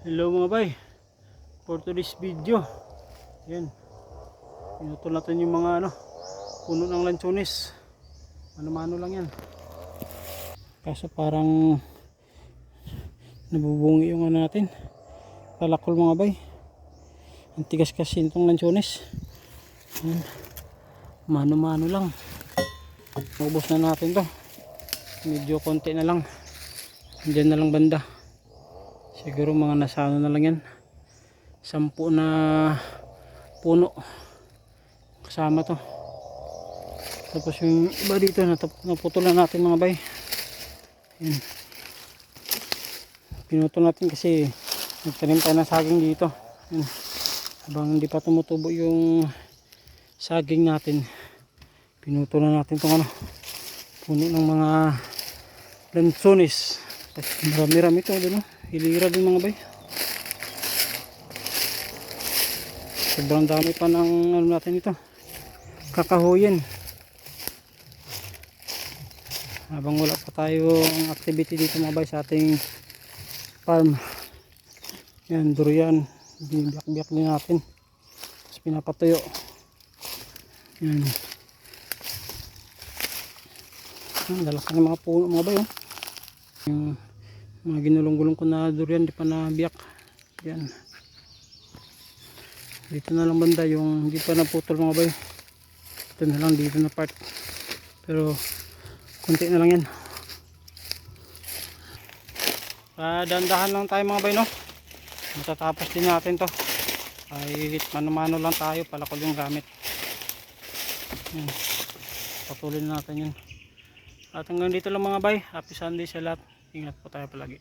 Hello mga bay, for today's video, yan, pinutol natin yung mga puno ng lansones. Mano-mano lang yan, kaso parang nabubungi yung natin, palakol mga bay. Ang tigas kasi itong lansones. Yan, mano-mano lang. Maubos na natin to, medyo konti na lang, dyan na lang banda. Siguro mga nasa na lang yan, 10 na puno kasama to. Tapos yung iba dito naputulan natin mga bay. Yan, pinutol natin kasi nagtanim tayo ng saging dito. Yan, habang hindi pa tumutubo yung saging natin, pinutulan natin itong puno ng mga lansones. Marami-rami ito doon, hilira din mga bay. Sobrang dami pa ng natin ito, kakahuyin. Habang wala pa tayong activity dito mga bay sa ating farm, yan, durian, binibiyak-biyak din natin, tapos pinapatuyo. Yan, lalaki ng mga puno mga bay. Yung mga ginulong-gulong ko na durian di pa nabiyak. Yan, dito na lang banda yung hindi pa naputol mga bay. Ito na lang dito na part, pero konti na lang yan. Dandahan lang tayo mga bay, no? Matatapos din natin to, kahit mano-mano lang tayo, palakol yung gamit. Yan, patuloy na natin yun. At hanggang dito lang mga bay. Happy Sunday sa lahat. Ingat po tayo palagi.